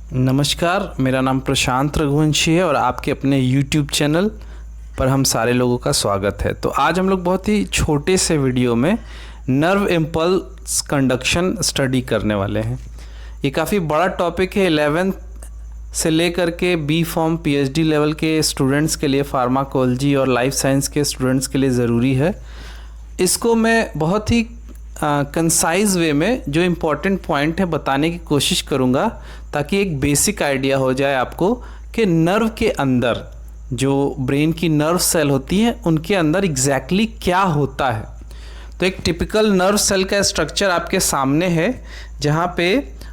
नमस्कार, मेरा नाम प्रशांत रघुवंशी है और आपके अपने YouTube चैनल पर हम सारे लोगों का स्वागत है। तो आज हम लोग बहुत ही छोटे से वीडियो में नर्व इम्पल्स कंडक्शन स्टडी करने वाले हैं। ये काफ़ी बड़ा टॉपिक है। 11th से लेकर के बी फॉर्म PhD लेवल के स्टूडेंट्स के लिए, फार्माकोलॉजी और लाइफ साइंस के स्टूडेंट्स के लिए ज़रूरी है। इसको मैं बहुत ही कंसाइज वे में जो इम्पोर्टेंट पॉइंट है बताने की कोशिश करूँगा, ताकि एक बेसिक आइडिया हो जाए आपको कि नर्व के अंदर जो ब्रेन की नर्व सेल होती है उनके अंदर एग्जैक्टली क्या होता है। तो एक टिपिकल नर्व सेल का स्ट्रक्चर आपके सामने है, जहाँ पे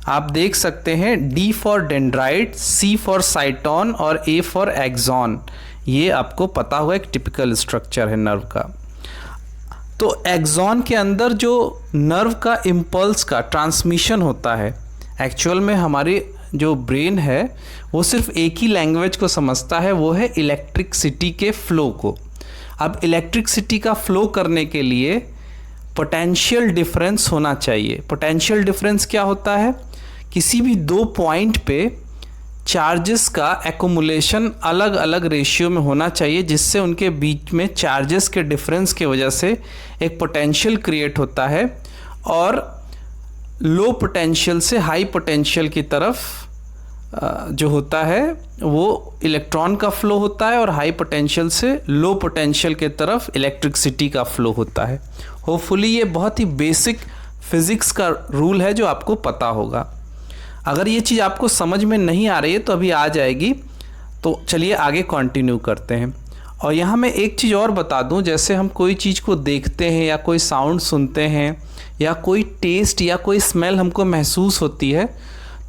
आप देख सकते हैं D for dendrite, C for साइटोन और A फॉर एक्सॉन। ये आपको पता होगा एक टिपिकल स्ट्रक्चर है नर्व का। तो एक्सॉन के अंदर जो नर्व का इम्पल्स का ट्रांसमिशन होता है, एक्चुअल में हमारी जो ब्रेन है वो सिर्फ एक ही लैंग्वेज को समझता है, वो है इलेक्ट्रिसिटी के फ्लो को। अब इलेक्ट्रिसिटी का फ्लो करने के लिए पोटेंशियल डिफरेंस होना चाहिए। पोटेंशियल डिफरेंस क्या होता है? किसी भी दो पॉइंट पे चार्जेस का एक्युमुलेशन अलग अलग रेशियो में होना चाहिए, जिससे उनके बीच में चार्जेस के डिफरेंस की वजह से एक पोटेंशियल क्रिएट होता है और लो पोटेंशियल से हाई पोटेंशियल की तरफ जो होता है वो इलेक्ट्रॉन का फ्लो होता है और हाई पोटेंशियल से लो पोटेंशियल के तरफ इलेक्ट्रिसिटी का फ्लो होता है। होपफुली ये बहुत ही बेसिक फिज़िक्स का रूल है जो आपको पता होगा। अगर ये चीज़ आपको समझ में नहीं आ रही है तो अभी आ जाएगी। तो चलिए आगे कंटिन्यू करते हैं। और यहाँ मैं एक चीज़ और बता दूँ, जैसे हम कोई चीज़ को देखते हैं या कोई साउंड सुनते हैं या कोई टेस्ट या कोई स्मेल हमको महसूस होती है,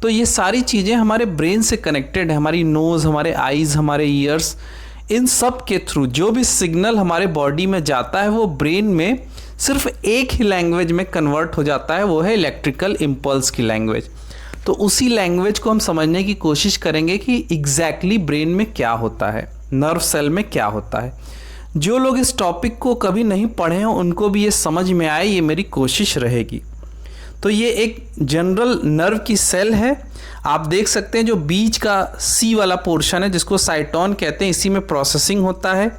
तो ये सारी चीज़ें हमारे ब्रेन से कनेक्टेड है। हमारी नोज़, हमारे आईज़, हमारे ईयर्स, इन सब के थ्रू जो भी सिग्नल हमारे बॉडी में जाता है वो ब्रेन में सिर्फ एक ही लैंग्वेज में कन्वर्ट हो जाता है, वो है इलेक्ट्रिकल इम्पल्स की लैंग्वेज। तो उसी लैंग्वेज को हम समझने की कोशिश करेंगे कि एग्जैक्टली ब्रेन में क्या होता है, नर्व सेल में क्या होता है। जो लोग इस टॉपिक को कभी नहीं पढ़े हैं उनको भी ये समझ में आए, ये मेरी कोशिश रहेगी। तो ये एक जनरल नर्व की सेल है। आप देख सकते हैं जो बीच का C वाला पोर्शन है जिसको साइटोन कहते हैं, इसी में प्रोसेसिंग होता है।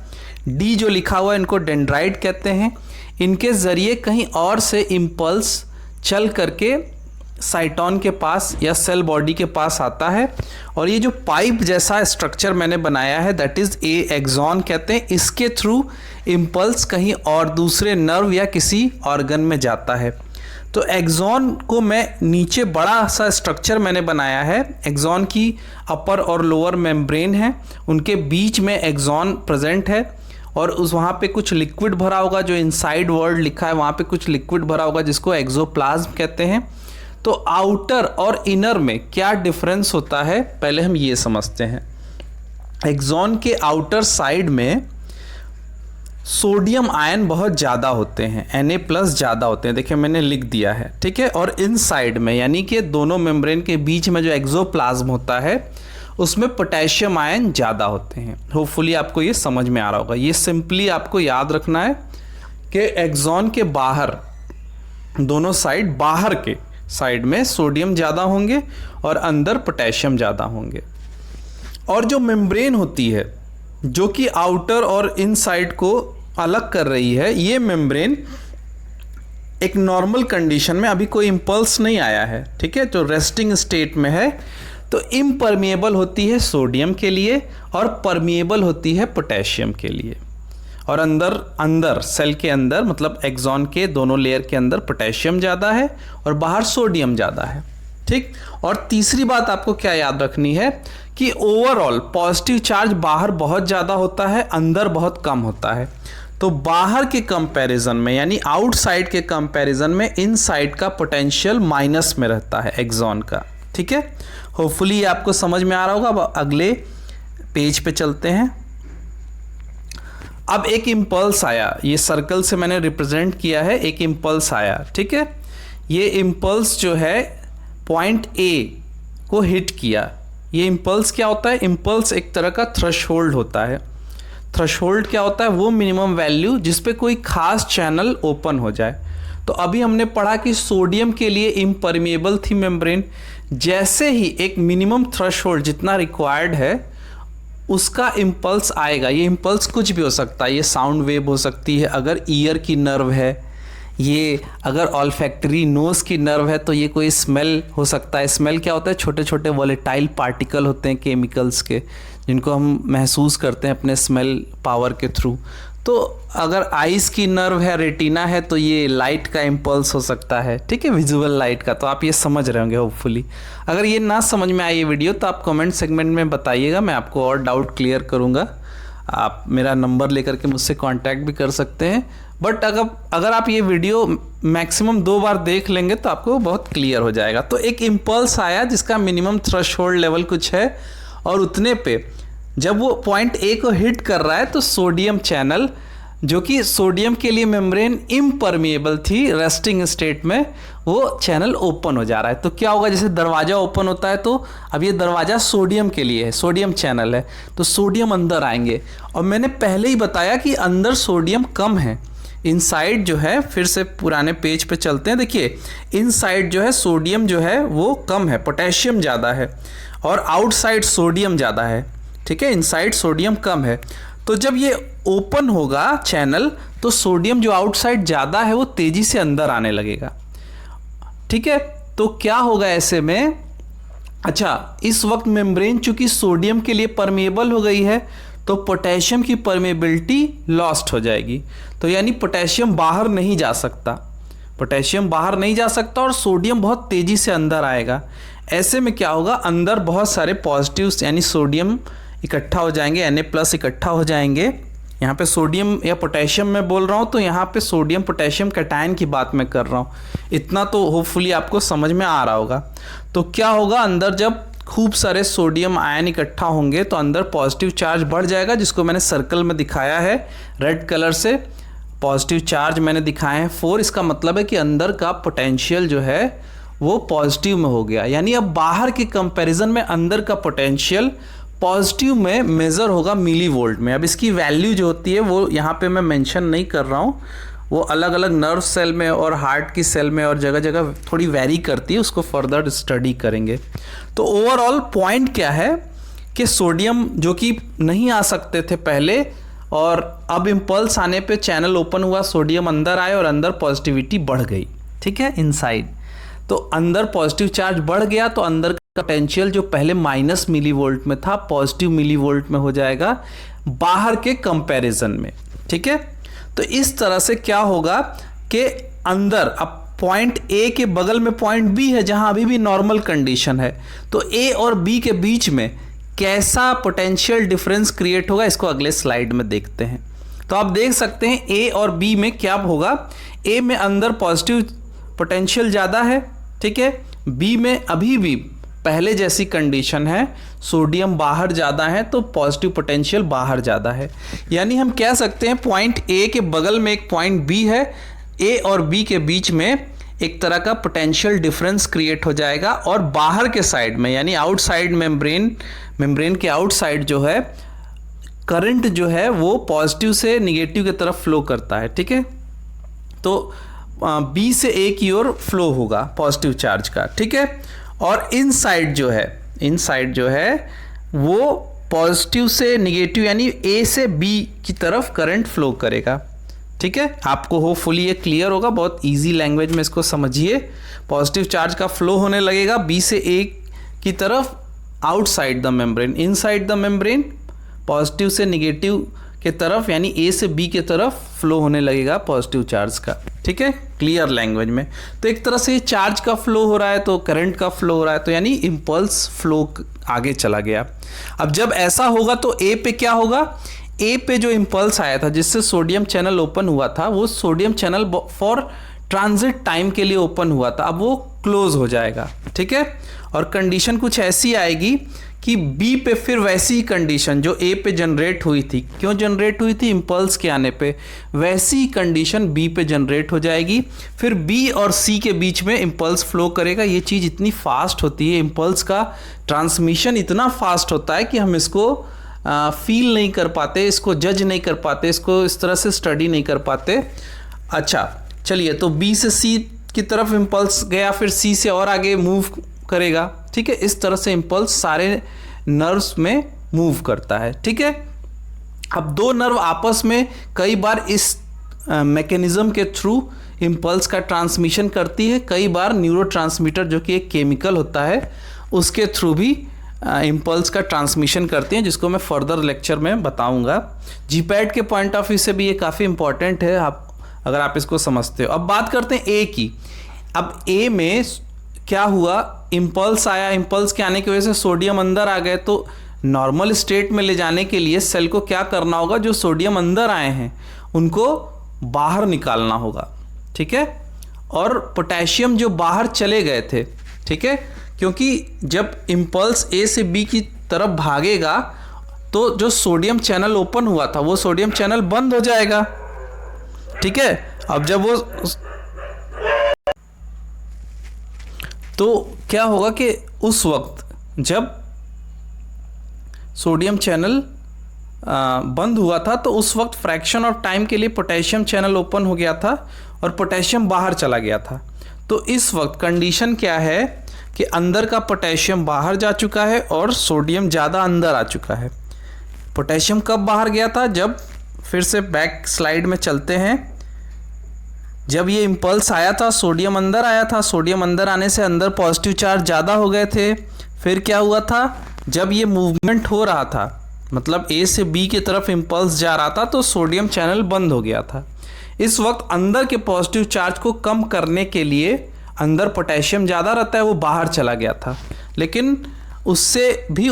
D जो लिखा हुआ है इनको डेंड्राइट कहते हैं। इनके ज़रिए कहीं और से इम्पल्स चल करके साइटोन के पास या सेल बॉडी के पास आता है। और ये जो पाइप जैसा स्ट्रक्चर मैंने बनाया है दैट इज़ A एक्सॉन कहते हैं। इसके थ्रू इम्पल्स कहीं और दूसरे नर्व या किसी ऑर्गन में जाता है। तो एक्सॉन को मैं नीचे बड़ा सा स्ट्रक्चर मैंने बनाया है। एक्सॉन की अपर और लोअर मेम्ब्रेन है, उनके बीच में एक्सॉन प्रेजेंट है और उस वहाँ पे कुछ लिक्विड भरा होगा, जो इनसाइड वर्ड लिखा है वहाँ पे कुछ लिक्विड भरा होगा जिसको एक्सोप्लाज्म कहते हैं। तो आउटर और इनर में क्या डिफरेंस होता है पहले हम ये समझते हैं। एक्सॉन के आउटर साइड में सोडियम आयन बहुत ज़्यादा होते हैं, Na+ ज़्यादा होते हैं, देखिए मैंने लिख दिया है, ठीक है। और इन साइड में यानी कि दोनों मेम्ब्रेन के बीच में जो एक्सोप्लाज्म होता है उसमें पोटेशियम आयन ज़्यादा होते हैं। होपफुली आपको ये समझ में आ रहा होगा। ये सिंपली आपको याद रखना है कि एक्सॉन के बाहर, दोनों साइड, बाहर के साइड में सोडियम ज़्यादा होंगे और अंदर पोटेशियम ज़्यादा होंगे। और जो मेम्ब्रेन होती है जो कि आउटर और इनसाइड को अलग कर रही है, ये मेम्ब्रेन एक नॉर्मल कंडीशन में, अभी कोई इम्पल्स नहीं आया है, ठीक है, तो रेस्टिंग स्टेट में है, तो इम्परमिएबल होती है सोडियम के लिए और परमिएबल होती है पोटेशियम के लिए। और अंदर सेल के अंदर, मतलब एक्सॉन के दोनों लेयर के अंदर पोटेशियम ज़्यादा है और बाहर सोडियम ज़्यादा है, ठीक। और तीसरी बात आपको क्या याद रखनी है कि ओवरऑल पॉजिटिव चार्ज बाहर बहुत ज़्यादा होता है, अंदर बहुत कम होता है। तो बाहर के कंपैरिजन में, यानी आउटसाइड के कंपैरिजन में, इनसाइड का पोटेंशियल माइनस में रहता है एक्सॉन का, ठीक है। होपफुली ये आपको समझ में आ रहा होगा। अब अगले पेज पे चलते हैं। अब एक इम्पल्स आया, ये सर्कल से मैंने रिप्रेजेंट किया है, एक इम्पल्स आया, ठीक है। ये इम्पल्स जो है पॉइंट A को हिट किया। ये इम्पल्स क्या होता है? इम्पल्स एक तरह का थ्रेशोल्ड होता है। थ्रेशोल्ड क्या होता है? वो मिनिमम वैल्यू जिस पे कोई खास चैनल ओपन हो जाए। तो अभी हमने पढ़ा कि सोडियम के लिए इम्परमिएबल थी मेम्ब्रेन। जैसे ही एक मिनिमम थ्रेशोल्ड जितना रिक्वायर्ड है उसका इम्पल्स आएगा, ये इम्पल्स कुछ भी हो सकता है, ये साउंड वेव हो सकती है, अगर ईयर की नर्व है, ये अगर ऑल्फैक्टरी नोज़ की नर्व है तो ये कोई स्मेल हो सकता है। स्मेल क्या होता है? छोटे छोटे वॉलेटाइल पार्टिकल होते हैं केमिकल्स के, जिनको हम महसूस करते हैं अपने स्मेल पावर के थ्रू। तो अगर आइज़ की नर्व है, रेटिना है, तो ये लाइट का इम्पल्स हो सकता है, ठीक है, विजुअल लाइट का। तो आप ये समझ रहे होंगे होपफुली। अगर ये ना समझ में आए ये वीडियो तो आप कमेंट सेगमेंट में बताइएगा, मैं आपको और डाउट क्लियर करूँगा। आप मेरा नंबर लेकर के मुझसे कांटेक्ट भी कर सकते हैं। बट अगर आप ये वीडियो मैक्सिमम 2 बार देख लेंगे तो आपको बहुत क्लियर हो जाएगा। तो एक इम्पल्स आया जिसका मिनिमम थ्रेशोल्ड लेवल कुछ है, और उतने पे जब वो पॉइंट ए को हिट कर रहा है तो सोडियम चैनल, जो कि सोडियम के लिए मेम्ब्रेन इम्परमिएबल थी रेस्टिंग स्टेट में, वो चैनल ओपन हो जा रहा है। तो क्या होगा? जैसे दरवाज़ा ओपन होता है, तो अब ये दरवाज़ा सोडियम के लिए है, सोडियम चैनल है, तो सोडियम अंदर आएंगे। और मैंने पहले ही बताया कि अंदर सोडियम कम है। इनसाइड जो है, फिर से पुराने पेज पे चलते हैं, देखिए इनसाइड जो है सोडियम जो है वो कम है, पोटेशियम ज़्यादा है, और आउटसाइड सोडियम ज़्यादा है, ठीक है, इनसाइड सोडियम कम है। तो जब ये ओपन होगा चैनल तो सोडियम जो आउटसाइड ज़्यादा है वो तेज़ी से अंदर आने लगेगा, ठीक है। तो क्या होगा ऐसे में? अच्छा, इस वक्त मेम्ब्रेन चूंकि सोडियम के लिए परमेबल हो गई है तो पोटेशियम की परमेबिलिटी लॉस्ट हो जाएगी। तो यानी पोटेशियम बाहर नहीं जा सकता, पोटेशियम बाहर नहीं जा सकता और सोडियम बहुत तेज़ी से अंदर आएगा। ऐसे में क्या होगा? अंदर बहुत सारे पॉजिटिव्स यानी सोडियम इकट्ठा हो जाएंगे, Na+ इकट्ठा हो जाएंगे। यहाँ पे सोडियम या पोटेशियम मैं बोल रहा हूँ तो यहाँ पे सोडियम पोटेशियम कैटायन की बात मैं कर रहा हूँ। इतना तो होपफुली आपको समझ में आ रहा होगा। तो क्या होगा? अंदर जब खूब सारे सोडियम आयन इकट्ठा होंगे तो अंदर पॉजिटिव चार्ज बढ़ जाएगा, जिसको मैंने सर्कल में दिखाया है रेड कलर से। पॉजिटिव चार्ज मैंने दिखाए हैं 4। इसका मतलब है कि अंदर का पोटेंशियल जो है वो पॉजिटिव में हो गया। यानी अब बाहर के कंपैरिजन में अंदर का पोटेंशियल पॉजिटिव में मेज़र होगा मिली वोल्ट में। अब इसकी वैल्यू जो होती है वो यहाँ पे मैं मेंशन नहीं कर रहा हूँ, वो अलग अलग नर्व सेल में और हार्ट की सेल में और जगह जगह थोड़ी वेरी करती है, उसको फर्दर स्टडी करेंगे। तो ओवरऑल पॉइंट क्या है कि सोडियम जो कि नहीं आ सकते थे पहले, और अब इम्पल्स आने पे चैनल ओपन हुआ, सोडियम अंदर आए और अंदर पॉजिटिविटी बढ़ गई, ठीक है, इनसाइड। तो अंदर पॉजिटिव चार्ज बढ़ गया तो अंदर का पोटेंशियल जो पहले माइनस मिलीवोल्ट में था पॉजिटिव मिलीवोल्ट में हो जाएगा बाहर के कंपैरिजन में, ठीक है। तो इस तरह से क्या होगा कि अंदर अब पॉइंट ए के बगल में पॉइंट बी है जहां अभी भी नॉर्मल कंडीशन है, तो ए और बी के बीच में कैसा पोटेंशियल डिफरेंस क्रिएट होगा इसको अगले स्लाइड में देखते हैं। तो आप देख सकते हैं ए और बी में क्या होगा। ए में अंदर पॉजिटिव पोटेंशियल ज़्यादा है, ठीक है। बी में अभी भी पहले जैसी कंडीशन है, सोडियम बाहर ज़्यादा है तो पॉजिटिव पोटेंशियल बाहर ज़्यादा है। यानी हम कह सकते हैं पॉइंट ए के बगल में एक पॉइंट बी है, ए और बी के बीच में एक तरह का पोटेंशियल डिफरेंस क्रिएट हो जाएगा, और बाहर के साइड में यानी आउटसाइड मेम्ब्रेन के आउटसाइड जो है करंट जो है वो पॉजिटिव से निगेटिव की तरफ फ्लो करता है, ठीक है। तो बी से ए की ओर फ्लो होगा पॉजिटिव चार्ज का, ठीक है। और इनसाइड जो है वो पॉजिटिव से निगेटिव यानी ए से बी की तरफ करंट फ्लो करेगा, ठीक है। आपको होपफुली ये क्लियर होगा, बहुत इजी लैंग्वेज में इसको समझिए। पॉजिटिव चार्ज का फ्लो होने लगेगा बी से ए की तरफ outside the membrane, inside the membrane positive से निगेटिव के तरफ यानी ए से बी के तरफ फ्लो होने लगेगा पॉजिटिव चार्ज का, ठीक है, क्लियर लैंग्वेज में। तो एक तरह से चार्ज का फ्लो हो रहा है तो करंट का फ्लो हो रहा है, तो यानी इम्पल्स फ्लो आगे चला गया। अब जब ऐसा होगा तो ए पे क्या होगा? ए पे जो इम्पल्स आया था जिससे सोडियम चैनल ओपन हुआ था, वो sodium channel for transit time के लिए ओपन हुआ था, अब वो क्लोज हो जाएगा, ठीक है। और कंडीशन कुछ ऐसी आएगी कि बी पे फिर वैसी ही कंडीशन जो ए पे जनरेट हुई थी, क्यों जनरेट हुई थी? इम्पल्स के आने पे, वैसी ही कंडीशन बी पे जनरेट हो जाएगी। फिर बी और सी के बीच में इम्पल्स फ्लो करेगा। ये चीज़ इतनी फास्ट होती है, इम्पल्स का ट्रांसमिशन इतना फास्ट होता है कि हम इसको फील नहीं कर पाते, इसको जज नहीं कर पाते, इसको इस तरह से स्टडी नहीं कर पाते। अच्छा, चलिए, तो बी से सी की तरफ इम्पल्स गया, फिर सी से और आगे मूव करेगा, ठीक है। इस तरह से इम्पल्स सारे नर्व्स में मूव करता है, ठीक है। अब दो नर्व आपस में कई बार इस मैकेनिज्म के थ्रू इम्पल्स का ट्रांसमिशन करती है, कई बार न्यूरोट्रांसमीटर जो कि एक केमिकल होता है उसके थ्रू भी इम्पल्स का ट्रांसमिशन करती हैं, जिसको मैं फर्दर लेक्चर में बताऊंगा। जीपैड के पॉइंट ऑफ व्यू से भी ये काफ़ी इंपॉर्टेंट है, आप अगर आप इसको समझते हो। अब बात करते हैं ए की। अब ए में क्या हुआ, इम्पल्स आया, इम्पल्स के आने की वजह से सोडियम अंदर आ गए, तो नॉर्मल स्टेट में ले जाने के लिए सेल को क्या करना होगा, जो सोडियम अंदर आए हैं उनको बाहर निकालना होगा, ठीक है। और पोटेशियम जो बाहर चले गए थे, ठीक है, क्योंकि जब इम्पल्स ए से बी की तरफ भागेगा तो जो सोडियम चैनल ओपन हुआ था वो सोडियम चैनल बंद हो जाएगा, ठीक है। अब जब वो तो क्या होगा कि उस वक्त जब सोडियम चैनल बंद हुआ था तो उस वक्त फ्रैक्शन ऑफ टाइम के लिए पोटेशियम चैनल ओपन हो गया था और पोटेशियम बाहर चला गया था। तो इस वक्त कंडीशन क्या है कि अंदर का पोटेशियम बाहर जा चुका है और सोडियम ज़्यादा अंदर आ चुका है। पोटेशियम कब बाहर गया था, जब फिर से बैक स्लाइड में चलते हैं, जब ये इम्पल्स आया था सोडियम अंदर आया था, सोडियम अंदर आने से अंदर पॉजिटिव चार्ज ज़्यादा हो गए थे। फिर क्या हुआ था, जब ये मूवमेंट हो रहा था, मतलब ए से बी की तरफ इम्पल्स जा रहा था, तो सोडियम चैनल बंद हो गया था। इस वक्त अंदर के पॉजिटिव चार्ज को कम करने के लिए अंदर पोटेशियम ज़्यादा रहता है, वो बाहर चला गया था। लेकिन उससे भी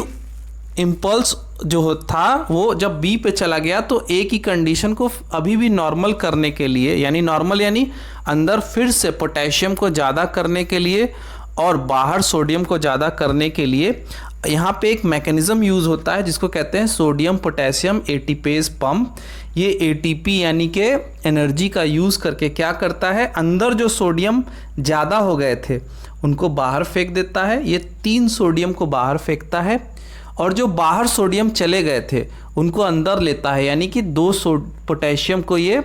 इम्पल्स जो था वो जब बी पे चला गया तो ए की कंडीशन को अभी भी नॉर्मल करने के लिए, यानी नॉर्मल यानी अंदर फिर से पोटेशियम को ज़्यादा करने के लिए और बाहर सोडियम को ज़्यादा करने के लिए यहाँ पे एक मैकेनिज़्म यूज़ होता है जिसको कहते हैं सोडियम पोटेशियम एटीपेज पंप। ये एटीपी यानी कि एनर्जी का यूज़ करके क्या करता है, अंदर जो सोडियम ज़्यादा हो गए थे उनको बाहर फेंक देता है। ये 3 सोडियम को बाहर फेंकता है और जो बाहर सोडियम चले गए थे उनको अंदर लेता है, यानी कि 2 पोटेशियम को ये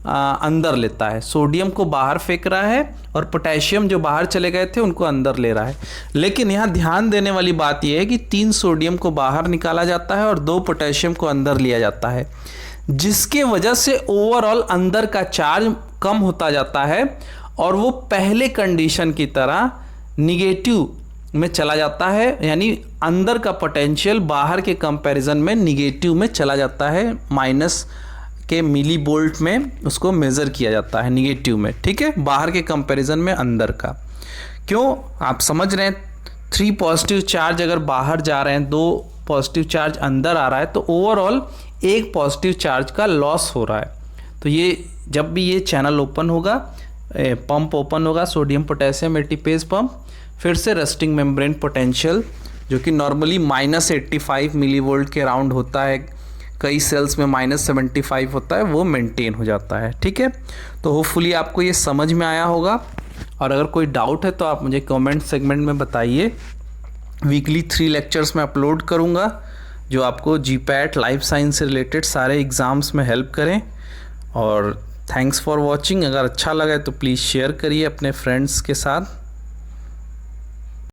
अंदर लेता है। सोडियम को बाहर फेंक रहा है और पोटेशियम जो बाहर चले गए थे उनको अंदर ले रहा है। लेकिन यहाँ ध्यान देने वाली बात यह है कि 3 सोडियम को बाहर निकाला जाता है और 2 पोटेशियम को अंदर लिया जाता है, जिसके वजह से ओवरऑल अंदर का चार्ज कम होता जाता है और वो पहले कंडीशन की तरह निगेटिव में चला जाता है, यानी अंदर का पोटेंशियल बाहर के कंपैरिजन में निगेटिव में चला जाता है, माइनस के मिली वोल्ट में उसको मेज़र किया जाता है निगेटिव में, ठीक है, बाहर के कंपैरिजन में अंदर का। क्यों, आप समझ रहे हैं, 3 पॉजिटिव चार्ज अगर बाहर जा रहे हैं, 2 पॉजिटिव चार्ज अंदर आ रहा है, तो ओवरऑल 1 पॉजिटिव चार्ज का लॉस हो रहा है। तो ये जब भी ये चैनल ओपन होगा, पंप ओपन होगा, सोडियम पोटेशियम एटीपेज पंप, फिर से रेस्टिंग मेम्ब्रेन पोटेंशियल जो कि नॉर्मली -85 मिलीवोल्ट के अराउंड होता है, कई सेल्स में -75 होता है, वो मेंटेन हो जाता है, ठीक है। तो होपफुली आपको ये समझ में आया होगा, और अगर कोई डाउट है तो आप मुझे कमेंट सेगमेंट में बताइए। वीकली 3 लेक्चर्स में अपलोड करूँगा जो आपको जीपैट लाइफ साइंस से रिलेटेड सारे एग्ज़ाम्स में हेल्प करें। और थैंक्स फॉर वॉचिंग। अगर अच्छा लगा तो प्लीज़ शेयर करिए अपने फ्रेंड्स के साथ।